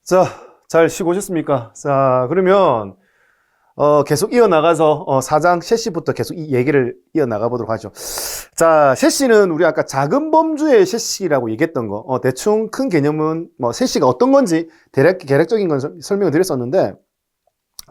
자, 잘 쉬고 오셨습니까? 자, 그러면 계속 이어나가서 4장 셰시부터 계속 이 얘기를 이어나가 보도록 하죠. 자, 셰시는 우리 아까 작은 범주의 셰시라고 얘기했던 거, 대충 큰 개념은 뭐 셰시가 어떤 건지 대략적인 건 설명을 드렸었는데,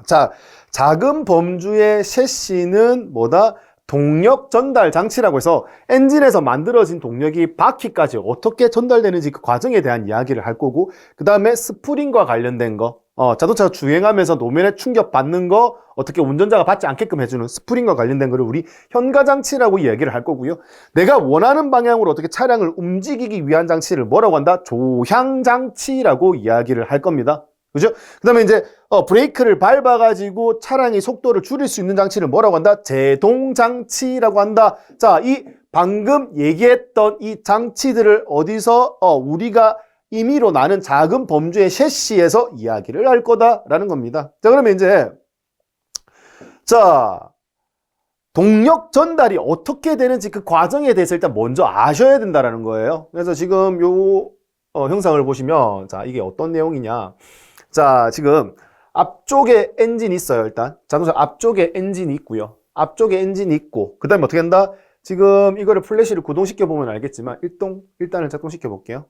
자, 작은 범주의 셰시는 뭐다? 동력 전달 장치라고 해서 엔진에서 만들어진 동력이 바퀴까지 어떻게 전달되는지 그 과정에 대한 이야기를 할 거고, 그 다음에 스프링과 관련된 거, 자동차가 주행하면서 노면에 충격 받는 거 어떻게 운전자가 받지 않게끔 해주는 스프링과 관련된 거를 우리 현가 장치라고 이야기를 할 거고요. 내가 원하는 방향으로 어떻게 차량을 움직이기 위한 장치를 뭐라고 한다? 조향 장치라고 이야기를 할 겁니다. 그죠? 그 다음에 이제, 브레이크를 밟아가지고 차량의 속도를 줄일 수 있는 장치를 뭐라고 한다? 제동장치라고 한다. 자, 이 방금 얘기했던 이 장치들을 어디서, 우리가 임의로 나는 작은 범주의 셰시에서 이야기를 할 거다라는 겁니다. 자, 그러면 이제, 자, 동력 전달이 어떻게 되는지 그 과정에 대해서 일단 먼저 아셔야 된다라는 거예요. 그래서 지금 요, 형상을 보시면, 자, 이게 어떤 내용이냐. 자, 지금 앞쪽에 엔진이 있어요. 일단 자동차 앞쪽에 엔진이 있고요. 앞쪽에 엔진이 있고, 그 다음에 어떻게 한다? 지금 이거를 플래시를 구동시켜 보면 알겠지만 일단은 작동시켜 볼게요.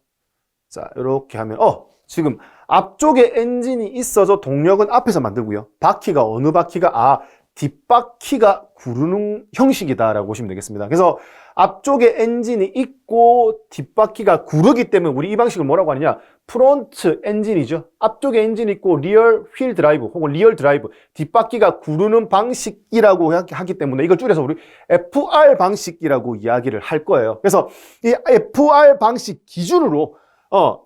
자, 이렇게 하면 지금 앞쪽에 엔진이 있어서 동력은 앞에서 만들고요. 바퀴가 어느 바퀴가? 뒷바퀴가 구르는 형식이다라고 보시면 되겠습니다. 그래서 앞쪽에 엔진이 있고 뒷바퀴가 구르기 때문에 우리 이 방식을 뭐라고 하느냐? 프론트 엔진이죠. 앞쪽에 엔진이 있고 리얼 휠 드라이브 혹은 리얼 드라이브, 뒷바퀴가 구르는 방식이라고 하기 때문에 이걸 줄여서 우리 FR 방식이라고 이야기를 할 거예요. 그래서 이 FR 방식 기준으로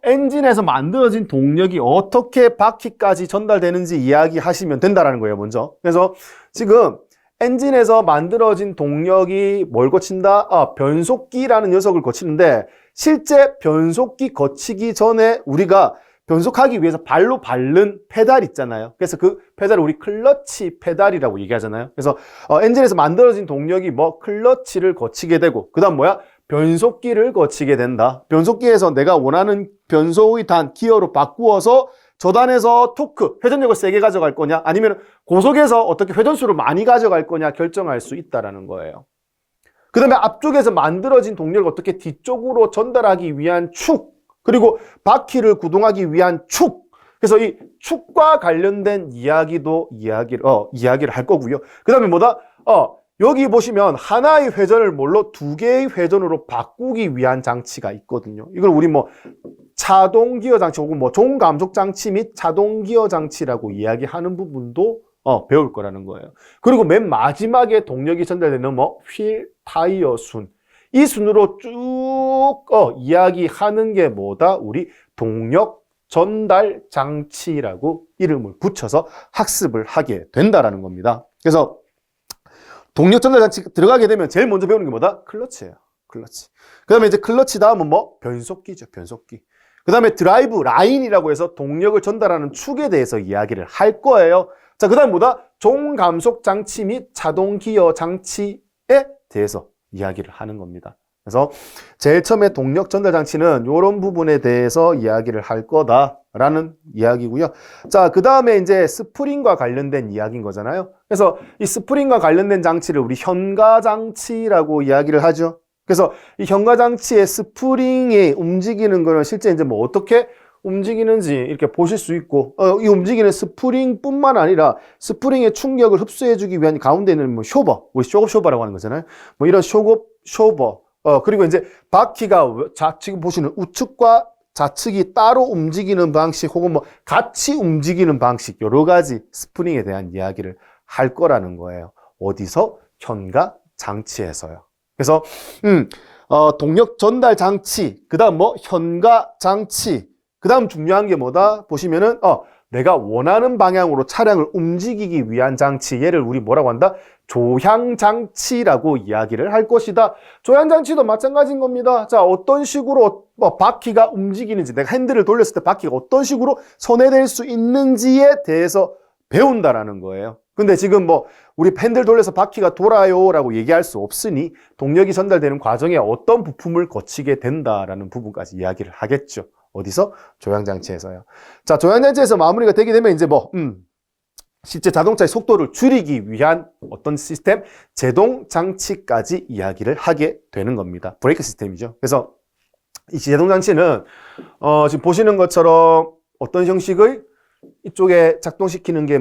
엔진에서 만들어진 동력이 어떻게 바퀴까지 전달되는지 이야기하시면 된다라는 거예요, 먼저. 그래서 지금 엔진에서 만들어진 동력이 뭘 거친다? 변속기라는 녀석을 거치는데, 실제 변속기 거치기 전에 우리가 변속하기 위해서 발로 밟는 페달 있잖아요. 그래서 그 페달을 우리 클러치 페달이라고 얘기하잖아요. 그래서 엔진에서 만들어진 동력이 클러치를 거치게 되고, 그 다음 뭐야? 변속기를 거치게 된다. 변속기에서 내가 원하는 변속의 단, 기어로 바꾸어서 저단에서 토크, 회전력을 세게 가져갈 거냐, 아니면 고속에서 어떻게 회전수를 많이 가져갈 거냐 결정할 수 있다는 거예요. 그 다음에 앞쪽에서 만들어진 동력을 어떻게 뒤쪽으로 전달하기 위한 축, 그리고 바퀴를 구동하기 위한 축. 그래서 이 축과 관련된 이야기를 할 거고요. 그 다음에 뭐다? 여기 보시면 하나의 회전을 두 개의 회전으로 바꾸기 위한 장치가 있거든요. 이걸 우리 차동 기어 장치 혹은 종감속 장치 및 자동 기어 장치라고 이야기하는 부분도 배울 거라는 거예요. 그리고 맨 마지막에 동력이 전달되는 휠 타이어 순. 이 순으로 쭉 이야기하는 게 뭐다? 우리 동력 전달 장치라고 이름을 붙여서 학습을 하게 된다라는 겁니다. 그래서 동력 전달 장치 들어가게 되면 제일 먼저 배우는 게 뭐다? 클러치예요. 클러치. 그 다음에 이제 클러치 다음은 변속기죠. 변속기. 그 다음에 드라이브 라인이라고 해서 동력을 전달하는 축에 대해서 이야기를 할 거예요. 자, 그 다음 뭐다? 종감속 장치 및 자동 기어 장치에 대해서 이야기를 하는 겁니다. 그래서 제일 처음에 동력 전달 장치는 이런 부분에 대해서 이야기를 할 거다라는 이야기고요. 자, 그 다음에 이제 스프링과 관련된 이야기인 거잖아요. 그래서 이 스프링과 관련된 장치를 우리 현가 장치라고 이야기를 하죠. 그래서 이 현가 장치의 스프링이 움직이는 거는 실제 이제 어떻게 움직이는지 이렇게 보실 수 있고, 이 움직이는 스프링뿐만 아니라 스프링의 충격을 흡수해주기 위한 가운데 있는 쇼버, 우리 쇼버라고 하는 거잖아요. 이런 쇼버. 그리고 이제 바퀴가 지금 보시는 우측과 좌측이 따로 움직이는 방식 혹은 같이 움직이는 방식, 여러 가지 스프링에 대한 이야기를 할 거라는 거예요. 어디서? 현가 장치에서요. 그래서 동력 전달 장치, 그 다음 현가 장치, 그 다음 중요한 게 뭐다? 보시면은 내가 원하는 방향으로 차량을 움직이기 위한 장치, 얘를 우리 뭐라고 한다? 조향장치라고 이야기를 할 것이다. 조향장치도 마찬가지인 겁니다. 자, 어떤 식으로 바퀴가 움직이는지, 내가 핸들을 돌렸을 때 바퀴가 어떤 식으로 손해될 수 있는지에 대해서 배운다라는 거예요. 근데 지금 우리 핸들 돌려서 바퀴가 돌아요 라고 얘기할 수 없으니 동력이 전달되는 과정에 어떤 부품을 거치게 된다라는 부분까지 이야기를 하겠죠. 어디서? 조향장치에서요. 자, 조향장치에서 마무리가 되게 되면 이제 실제 자동차의 속도를 줄이기 위한 어떤 시스템? 제동장치까지 이야기를 하게 되는 겁니다. 브레이크 시스템이죠. 그래서 이 제동장치는 지금 보시는 것처럼 어떤 형식의 이쪽에 작동시키는 게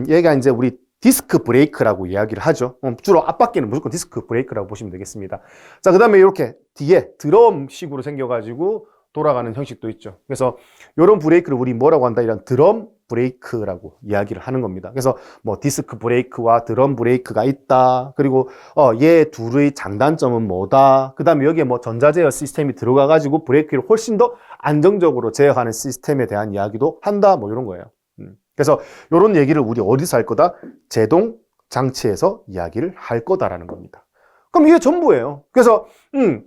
얘가 이제 우리 디스크 브레이크라고 이야기를 하죠. 주로 앞바퀴는 무조건 디스크 브레이크라고 보시면 되겠습니다. 자, 그 다음에 이렇게 뒤에 드럼식으로 생겨가지고 돌아가는 형식도 있죠. 그래서 이런 브레이크를 우리 뭐라고 한다? 이런 드럼 브레이크라고 이야기를 하는 겁니다. 그래서 디스크 브레이크와 드럼 브레이크가 있다. 그리고 얘 둘의 장단점은 뭐다. 그 다음에 여기에 전자제어 시스템이 들어가가지고 브레이크를 훨씬 더 안정적으로 제어하는 시스템에 대한 이야기도 한다. 이런 거예요. 그래서 이런 얘기를 우리 어디서 할 거다? 제동 장치에서 이야기를 할 거다라는 겁니다. 그럼 이게 전부예요. 그래서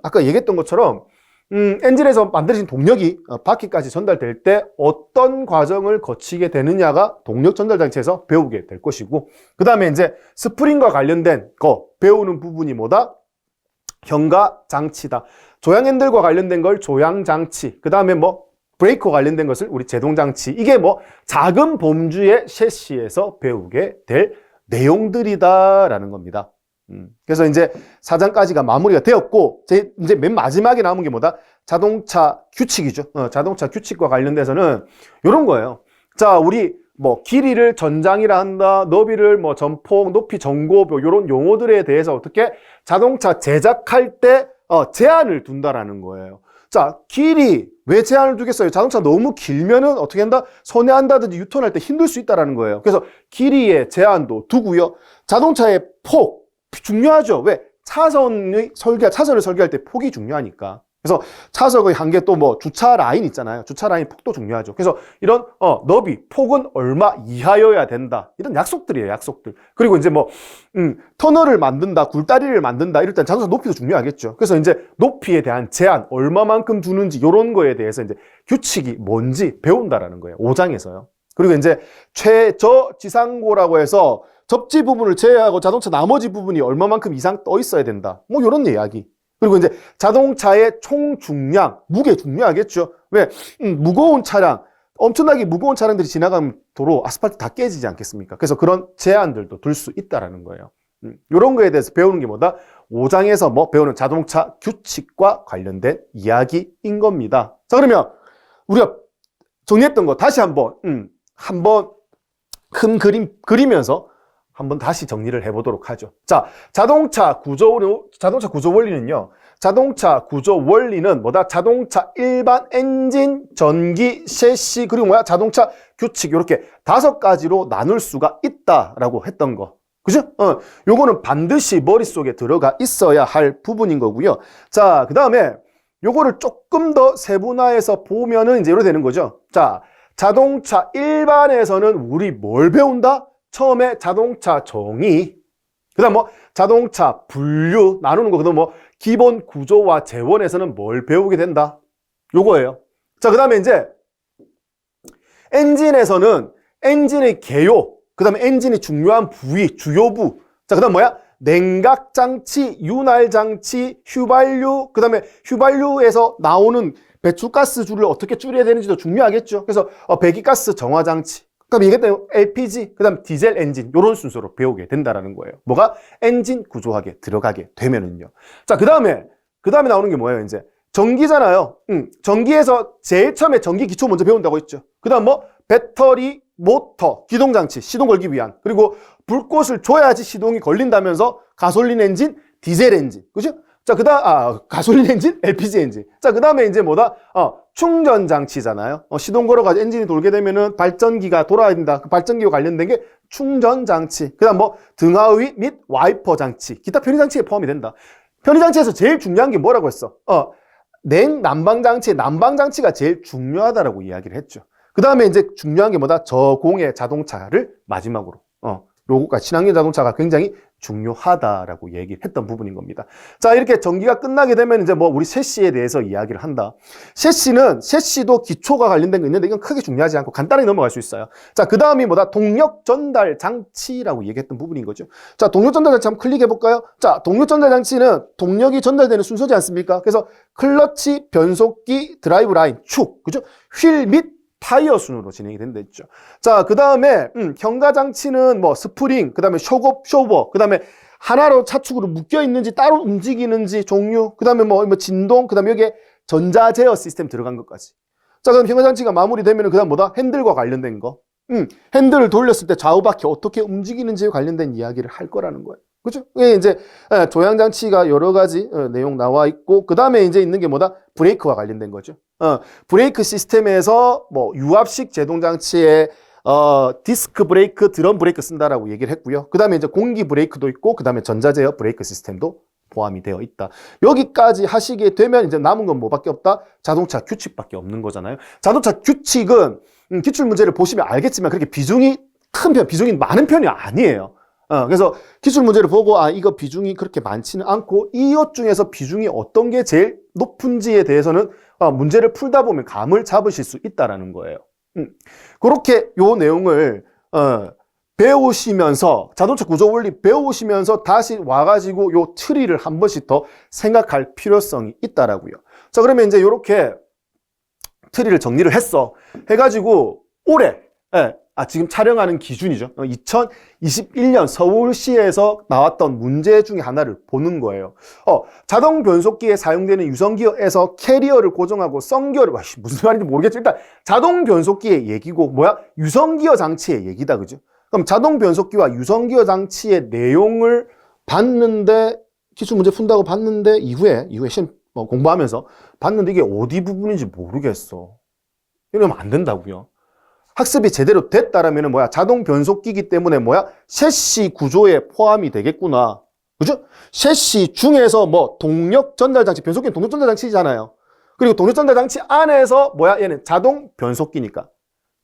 아까 얘기했던 것처럼 엔진에서 만들어진 동력이 바퀴까지 전달될 때 어떤 과정을 거치게 되느냐가 동력 전달 장치에서 배우게 될 것이고, 그 다음에 이제 스프링과 관련된 거 배우는 부분이 뭐다? 현가 장치다. 조향 핸들과 관련된 걸 조향 장치. 그 다음에 브레이크와 관련된 것을 우리 제동 장치. 이게 작은 범주의 셰시에서 배우게 될 내용들이다라는 겁니다. 그래서 이제 4장까지가 마무리가 되었고, 이제 맨 마지막에 남은 게 뭐다? 자동차 규칙이죠. 자동차 규칙과 관련돼서는 이런 거예요. 자, 우리 길이를 전장이라 한다, 너비를 전폭, 높이, 전고, 이런 용어들에 대해서 어떻게 자동차 제작할 때 제한을 둔다라는 거예요. 자, 길이 왜 제한을 두겠어요? 자동차 너무 길면은 어떻게 한다? 선회한다든지 유턴할 때 힘들 수 있다라는 거예요. 그래서 길이의 제한도 두고요. 자동차의 폭 중요하죠. 왜? 차선을 설계할 때 폭이 중요하니까. 그래서 차석의 한계 또 주차 라인 있잖아요. 주차 라인 폭도 중요하죠. 그래서 이런 너비, 폭은 얼마 이하여야 된다. 이런 약속들이에요, 약속들. 그리고 이제 터널을 만든다, 굴다리를 만든다 이럴 땐 자동차 높이도 중요하겠죠. 그래서 이제 높이에 대한 제한, 얼마만큼 두는지 이런 거에 대해서 이제 규칙이 뭔지 배운다라는 거예요. 5장에서요. 그리고 이제 최저지상고라고 해서 접지 부분을 제외하고 자동차 나머지 부분이 얼마만큼 이상 떠 있어야 된다. 이런 이야기. 그리고 이제 자동차의 총 중량, 무게 중요하겠죠. 왜? 무거운 차량, 엄청나게 무거운 차량들이 지나가면 도로 아스팔트 다 깨지지 않겠습니까? 그래서 그런 제한들도 둘 수 있다라는 거예요. 이런 거에 대해서 배우는 게 뭐다? 5장에서 배우는 자동차 규칙과 관련된 이야기인 겁니다. 자, 그러면 우리가 정리했던 거 다시 한번 큰 그림 그리면서 한번 다시 정리를 해보도록 하죠. 자, 자동차 구조 원리는요. 자동차 구조 원리는 뭐다? 자동차 일반 엔진, 전기, 셰시, 그리고 자동차 규칙 이렇게 5가지로 나눌 수가 있다라고 했던 거. 그죠? 요거는 반드시 머릿속에 들어가 있어야 할 부분인 거고요. 자, 그 다음에 요거를 조금 더 세분화해서 보면은 이제 이렇게 되는 거죠. 자, 자동차 일반에서는 우리 뭘 배운다? 처음에 자동차 정의, 그 다음 자동차 분류 나누는 거, 그 다음 기본 구조와 재원에서는 뭘 배우게 된다? 요거예요. 자, 그 다음에 이제 엔진에서는 엔진의 개요, 그 다음에 엔진의 중요한 부위, 주요부, 자, 그 다음 냉각장치, 윤활장치, 휘발유, 그 다음에 휘발유에서 나오는 배출가스 줄을 어떻게 줄여야 되는지도 중요하겠죠. 그래서 배기가스 정화장치, 그럼 이게 LPG, 그 다음 디젤 엔진, 요런 순서로 배우게 된다라는 거예요. 뭐가? 엔진 구조하게 들어가게 되면은요. 자, 그 다음에 나오는 게 뭐예요, 이제? 전기잖아요. 전기에서 제일 처음에 전기 기초 먼저 배운다고 했죠. 그 다음 배터리, 모터, 기동장치, 시동 걸기 위한. 그리고 불꽃을 줘야지 시동이 걸린다면서 가솔린 엔진, 디젤 엔진. 그죠? 자, 가솔린 엔진, LPG 엔진. 자, 그 다음에 이제 뭐다? 충전 장치잖아요. 시동 걸어가지고 엔진이 돌게 되면은 발전기가 돌아야 된다. 그 발전기와 관련된 게 충전 장치. 그 다음 등하의 및 와이퍼 장치. 기타 편의 장치에 포함이 된다. 편의 장치에서 제일 중요한 게 뭐라고 했어? 난방 장치, 난방 장치가 제일 중요하다라고 이야기를 했죠. 그 다음에 이제 중요한 게 뭐다? 저공해 자동차를 마지막으로. 요거가 친환경 자동차가 굉장히 중요하다라고 얘기했던 부분인 겁니다. 자, 이렇게 전기가 끝나게 되면 이제 뭐 우리 셰시에 대해서 이야기를 한다. 셰시도 기초가 관련된 거 있는데 이건 크게 중요하지 않고 간단하게 넘어갈 수 있어요. 자, 그 다음이 뭐다? 동력 전달 장치라고 얘기했던 부분인 거죠. 자, 동력 전달 장치 한번 클릭해 볼까요? 자, 동력 전달 장치는 동력이 전달되는 순서지 않습니까? 그래서 클러치, 변속기, 드라이브 라인, 축, 그죠? 휠 및 타이어 순으로 진행이 된다 했죠. 자, 그 다음에 경과 장치는 뭐 스프링, 그 다음에 쇼버, 그 다음에 하나로 차축으로 묶여 있는지 따로 움직이는지 종류, 그 다음에 뭐 진동, 그 다음에 여기에 전자 제어 시스템 들어간 것까지. 자, 그럼 경과 장치가 마무리되면 그 다음 뭐다? 핸들과 관련된 거. 핸들을 돌렸을 때 좌우 바퀴 어떻게 움직이는지에 관련된 이야기를 할 거라는 거예요. 그죠? 이게 이제 조향 장치가 여러 가지 내용 나와 있고, 그 다음에 이제 있는 게 뭐다? 브레이크와 관련된 거죠. 브레이크 시스템에서 뭐 유압식 제동 장치에 디스크 브레이크, 드럼 브레이크 쓴다라고 얘기를 했고요. 그 다음에 이제 공기 브레이크도 있고, 그 다음에 전자제어 브레이크 시스템도 포함이 되어 있다. 여기까지 하시게 되면 이제 남은 건 뭐밖에 없다? 자동차 규칙밖에 없는 거잖아요. 자동차 규칙은 기출 문제를 보시면 알겠지만 그렇게 비중이 비중이 많은 편이 아니에요. 그래서 기출 문제를 보고 이거 비중이 그렇게 많지는 않고 이것 중에서 비중이 어떤 게 제일 높은지에 대해서는 문제를 풀다 보면 감을 잡으실 수 있다라는 거예요. 그렇게 요 내용을 배우시면서 자동차 구조 원리 배우시면서 다시 와가지고 요 트리를 한 번씩 더 생각할 필요성이 있다라고요. 자, 그러면 이제 요렇게 트리를 정리를 해가지고 올해 지금 촬영하는 기준이죠. 2021년 서울시에서 나왔던 문제 중에 하나를 보는 거예요. 자동 변속기에 사용되는 유성기어에서 캐리어를 고정하고 썬기어를, 무슨 말인지 모르겠죠. 일단 자동 변속기의 얘기고 유성기어 장치의 얘기다, 그죠? 그럼 자동 변속기와 유성기어 장치의 내용을 봤는데, 기출 문제 푼다고 봤는데, 이후에 시험 공부하면서 봤는데 이게 어디 부분인지 모르겠어. 이러면 안 된다고요. 학습이 제대로 됐다라면 자동 변속기이기 때문에 셰시 구조에 포함이 되겠구나. 그죠? 셰시 중에서 동력 전달 장치, 변속기는 동력 전달 장치잖아요. 그리고 동력 전달 장치 안에서 얘는 자동 변속기니까.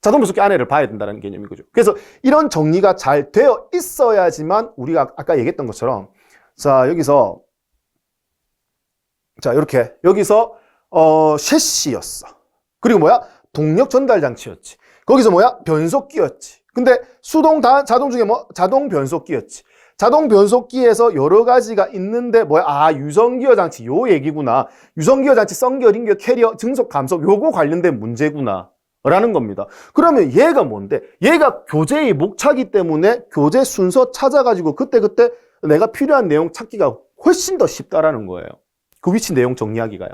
자동 변속기 안에를 봐야 된다는 개념인 거죠. 그래서 이런 정리가 잘 되어 있어야지만 우리가 아까 얘기했던 것처럼 여기서 이렇게 여기서 셰시였어. 그리고 동력 전달 장치였지. 거기서 변속기였지. 근데 자동 중에 자동 변속기였지. 자동 변속기에서 여러 가지가 있는데 유성기어 장치 요 얘기구나. 유성기어 장치, 썬기어, 링기어, 캐리어, 증속, 감속 요거 관련된 문제구나 라는 겁니다. 그러면 얘가 뭔데? 얘가 교재의 목차기 때문에 교재 순서 찾아가지고 그때그때 내가 필요한 내용 찾기가 훨씬 더 쉽다라는 거예요. 그 위치 내용 정리하기가요.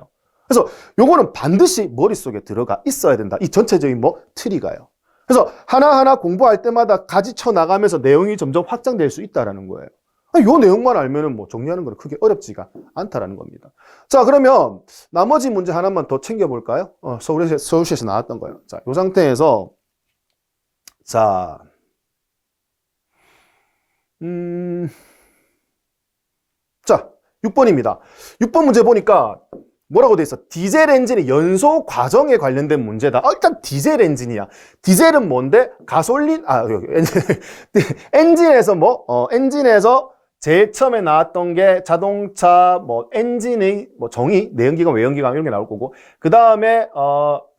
그래서 요거는 반드시 머릿속에 들어가 있어야 된다. 이 전체적인 트리가요. 그래서 하나하나 공부할 때마다 가지쳐 나가면서 내용이 점점 확장될 수 있다라는 거예요. 요 내용만 알면은 정리하는 건 크게 어렵지가 않다라는 겁니다. 자, 그러면 나머지 문제 하나만 더 챙겨볼까요? 서울시에서 나왔던 거예요. 자, 요 상태에서 자, 6번입니다. 6번 문제 보니까 뭐라고 돼 있어? 디젤 엔진의 연소 과정에 관련된 문제다. 일단 디젤 엔진이야. 디젤은 뭔데? 가솔린, 엔진에서 엔진에서 제일 처음에 나왔던 게 자동차 엔진의 정의, 내연기관, 외연기관 이런 게 나올 거고, 그 다음에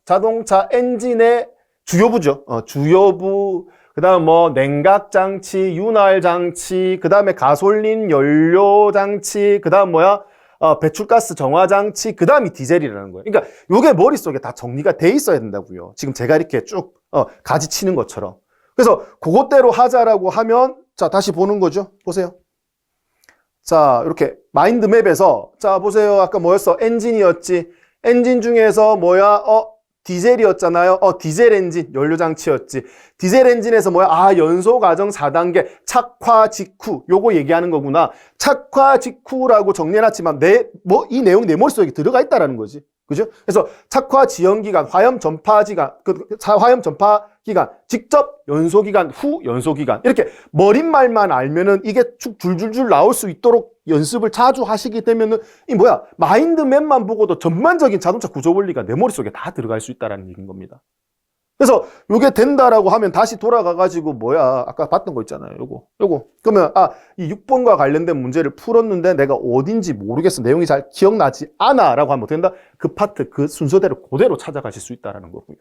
자동차 엔진의 주요부죠. 주요부, 그 다음 냉각장치, 윤활장치, 그 다음에 가솔린 연료장치, 그 다음 배출가스 정화장치, 그 다음이 디젤이라는 거예요. 그러니까 요게 머릿속에 다 정리가 돼 있어야 된다고요. 지금 제가 이렇게 쭉 가지 치는 것처럼. 그래서 그것대로 하자라고 하면 다시 보는 거죠. 보세요. 자, 이렇게 마인드맵에서 보세요. 아까 뭐였어? 엔진이었지. 엔진 중에서 디젤이었잖아요. 디젤 엔진, 연료장치였지. 디젤 엔진에서 연소 과정 4단계, 착화 직후. 요거 얘기하는 거구나. 착화 직후라고 정리해놨지만, 이 내용이 내 머릿속에 들어가 있다라는 거지. 그죠? 그래서 착화 지연기간, 화염 전파기간, 직접 연소기간, 후 연소기간. 이렇게 머릿말만 알면은 이게 쭉 줄줄줄 나올 수 있도록 연습을 자주 하시게 되면은 마인드맵만 보고도 전반적인 자동차 구조 원리가 내 머릿속에 다 들어갈 수 있다는 얘기인 겁니다. 그래서 요게 된다라고 하면 다시 돌아가가지고 뭐야 아까 봤던 거 있잖아요. 요거 그러면 이 6번과 관련된 문제를 풀었는데 내가 어딘지 모르겠어. 내용이 잘 기억나지 않아 라고 하면 어떻게 된다? 그 파트 그 순서대로 그대로 찾아가실 수 있다는 거고요.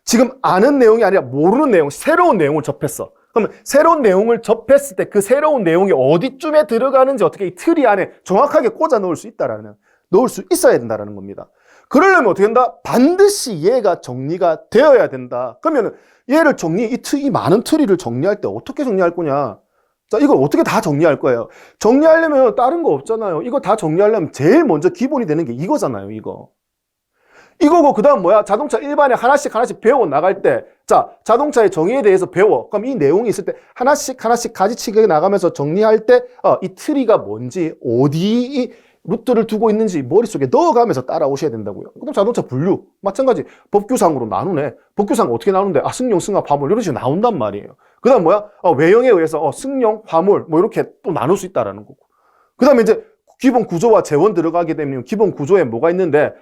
지금 아는 내용이 아니라 모르는 내용, 새로운 내용을 접했어. 그러면 새로운 내용을 접했을 때 그 새로운 내용이 어디쯤에 들어가는지 어떻게 이 틀이 안에 정확하게 꽂아 넣을 수 있어야 된다는 겁니다. 그러려면 어떻게 된다? 반드시 얘가 정리가 되어야 된다. 그러면 얘를 이 많은 트리를 정리할 때 어떻게 정리할 거냐? 자, 이걸 어떻게 다 정리할 거예요? 정리하려면 다른 거 없잖아요. 이거 다 정리하려면 제일 먼저 기본이 되는 게 이거잖아요, 이거고, 그 다음 뭐야? 자동차 일반에 하나씩 배워 나갈 때, 자, 자동차의 정의에 대해서 배워. 그럼 이 내용이 있을 때 하나씩 가지치기 나가면서 정리할 때, 이 트리가 뭔지, 어디 루트를 두고 있는지 머릿속에 넣어가면서 따라오셔야 된다고요. 그럼 자동차 분류, 마찬가지. 법규상으로 나누네. 법규상 어떻게 나누는데? 승용, 승합, 화물, 이런 식으로 나온단 말이에요. 그 다음 뭐야? 외형에 의해서, 승용, 화물, 뭐 이렇게 또 나눌 수 있다라는 거고. 그 다음에 이제, 기본 구조와 재원 들어가게 되면 기본 구조에 뭐가 있는데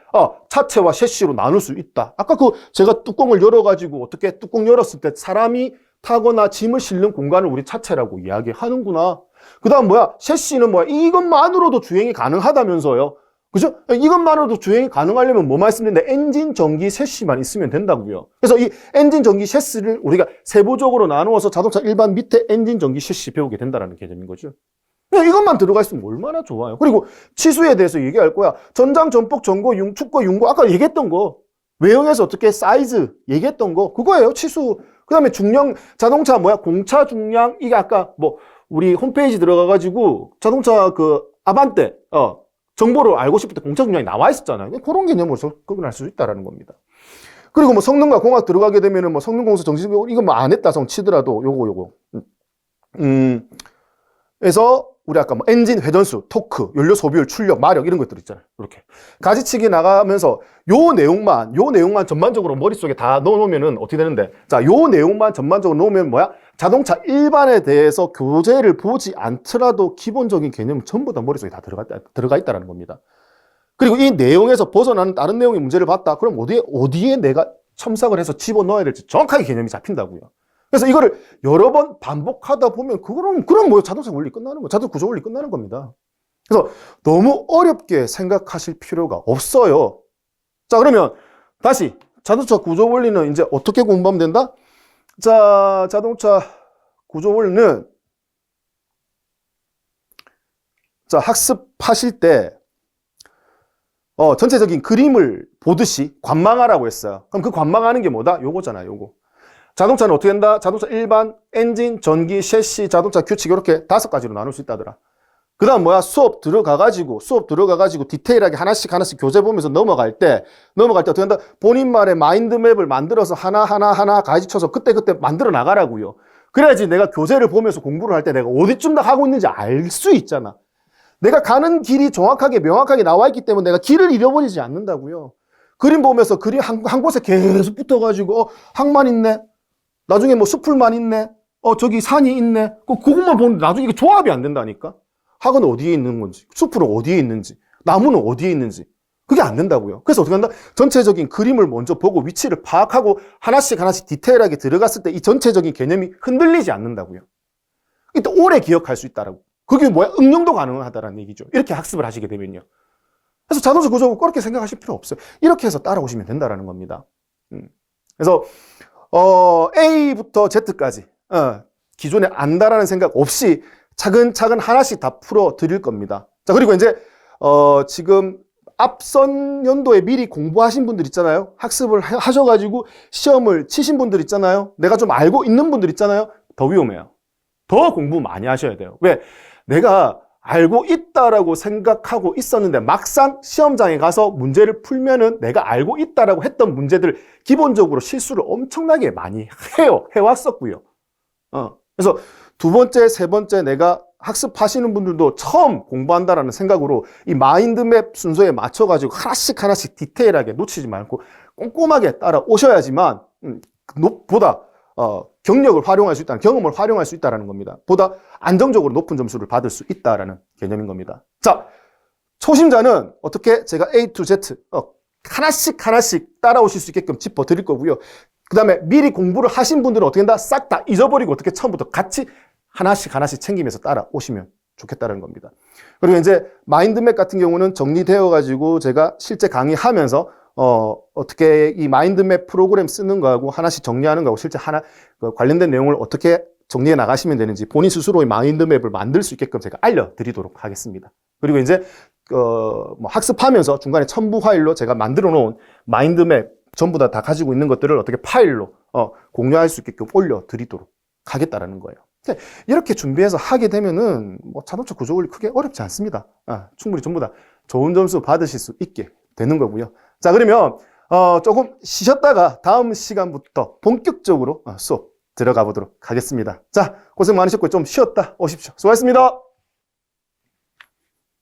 차체와 셰시로 나눌 수 있다. 아까 제가 뚜껑을 열어가지고 어떻게 뚜껑 열었을 때 사람이 타거나 짐을 실는 공간을 우리 차체라고 이야기하는구나. 그 다음 뭐야? 셰시는 뭐야? 이것만으로도 주행이 가능하다면서요. 그죠? 이것만으로도 주행이 가능하려면 뭐 말씀드렸는데 엔진, 전기, 셰시만 있으면 된다고요. 그래서 이 엔진, 전기, 셰시를 우리가 세부적으로 나누어서 자동차 일반 밑에 엔진, 전기, 셰시 배우게 된다는 개념인 거죠. 이것만 들어가 있으면 얼마나 좋아요. 그리고 치수에 대해서 얘기할 거야. 전장, 전폭, 전고, 축고, 융고 아까 얘기했던 거. 외형에서 어떻게 사이즈 얘기했던 거 그거예요. 치수. 그 다음에 중량 자동차 공차 중량 이게 아까 우리 홈페이지 들어가가지고 자동차 아반떼 정보를 알고 싶을 때 공차 중량이 나와 있었잖아요. 그런 개념으로 접근할 수 있다라는 겁니다. 그리고 성능과 공학 들어가게 되면은 성능 공수 정지적으로 이거 안 했다 성 치더라도 요거 그래서 우리 아까 엔진 회전수, 토크, 연료 소비율, 출력, 마력 이런 것들 있잖아요. 이렇게 가지치기 나가면서 요 내용만 전반적으로 머릿속에 다 넣어놓으면은 어떻게 되는데? 자, 요 내용만 전반적으로 넣으면 뭐야? 자동차 일반에 대해서 교재를 보지 않더라도 기본적인 개념은 전부 다 머릿속에 다 들어가 있다는 겁니다. 그리고 이 내용에서 벗어나는 다른 내용의 문제를 봤다. 그럼 어디에 내가 첨삭을 해서 집어넣어야 될지 정확하게 개념이 잡힌다고요. 그래서 이거를 여러 번 반복하다 보면 그럼 자동차 원리 끝나는 거, 자동차 구조 원리 끝나는 겁니다. 그래서 너무 어렵게 생각하실 필요가 없어요. 자, 그러면 다시 자동차 구조 원리는 이제 어떻게 공부하면 된다? 자, 자동차 구조 원리는 자, 학습하실 때 전체적인 그림을 보듯이 관망하라고 했어요. 그럼 그 관망하는 게 뭐다? 요거잖아요, 요거. 자동차는 어떻게 된다? 자동차 일반, 엔진, 전기, 셰시, 자동차 규칙 이렇게 5가지로 나눌 수 있다더라. 그 다음 수업 들어가가지고 디테일하게 하나씩 교재 보면서 넘어갈 때 어떻게 한다? 본인만의 마인드맵을 만들어서 하나 가지쳐서 그때 만들어 나가라고요. 그래야지 내가 교재를 보면서 공부를 할 때 내가 어디쯤 다 하고 있는지 알 수 있잖아. 내가 가는 길이 정확하게 명확하게 나와 있기 때문에 내가 길을 잃어버리지 않는다고요. 그림 보면서 그림 한 곳에 계속 붙어가지고 항만 있네. 나중에 수풀만 있네. 저기 산이 있네. 그것만 보는데 나중에 이게 조합이 안 된다니까. 학은 어디에 있는 건지, 숲은 어디에 있는지, 나무는 어디에 있는지. 그게 안 된다고요. 그래서 어떻게 한다? 전체적인 그림을 먼저 보고 위치를 파악하고 하나씩 디테일하게 들어갔을 때 이 전체적인 개념이 흔들리지 않는다고요. 이때 오래 기억할 수 있다라고. 그게 응용도 가능하다라는 얘기죠. 이렇게 학습을 하시게 되면요. 그래서 자동차 구조고 그렇게 생각하실 필요 없어요. 이렇게 해서 따라오시면 된다라는 겁니다. 그래서 A부터 Z까지 기존에 안다라는 생각 없이 차근차근 하나씩 다 풀어 드릴 겁니다. 자, 그리고 이제 지금 앞선 연도에 미리 공부하신 분들 있잖아요. 학습을 하셔가지고 시험을 치신 분들 있잖아요. 내가 좀 알고 있는 분들 있잖아요. 더 위험해요. 더 공부 많이 하셔야 돼요. 왜? 내가 알고 있다라고 생각하고 있었는데 막상 시험장에 가서 문제를 풀면은 내가 알고 있다라고 했던 문제들 기본적으로 실수를 엄청나게 많이 해왔었고요. 그래서 두 번째, 세 번째 내가 학습하시는 분들도 처음 공부한다라는 생각으로 이 마인드맵 순서에 맞춰가지고 하나씩 디테일하게 놓치지 말고 꼼꼼하게 따라오셔야지만 보다 경력을 활용할 수 있다는, 경험을 활용할 수 있다는 겁니다. 보다 안정적으로 높은 점수를 받을 수 있다는 개념인 겁니다. 자, 초심자는 어떻게 제가 A to Z 하나씩 하나씩 따라오실 수 있게끔 짚어드릴 거고요. 그 다음에 미리 공부를 하신 분들은 어떻게 한다? 싹 다 잊어버리고 어떻게 처음부터 같이 하나씩 하나씩 챙기면서 따라오시면 좋겠다는 겁니다. 그리고 이제 마인드맵 같은 경우는 정리되어 가지고 제가 실제 강의하면서 어떻게 이 마인드맵 프로그램 쓰는 거하고 하나씩 정리하는 거하고 실제 관련된 내용을 어떻게 정리해 나가시면 되는지 본인 스스로의 마인드맵을 만들 수 있게끔 제가 알려드리도록 하겠습니다. 그리고 이제 뭐 학습하면서 중간에 첨부 파일로 제가 만들어 놓은 마인드맵 전부 다 가지고 있는 것들을 어떻게 파일로 공유할 수 있게끔 올려드리도록 하겠다라는 거예요. 이렇게 준비해서 하게 되면은 뭐 자동차 구조 원리 크게 어렵지 않습니다. 충분히 전부 다 좋은 점수 받으실 수 있게 되는 거고요. 자, 그러면 조금 쉬셨다가 다음 시간부터 본격적으로 수업 들어가 보도록 하겠습니다. 자, 고생 많으셨고 좀 쉬었다 오십시오. 수고하셨습니다.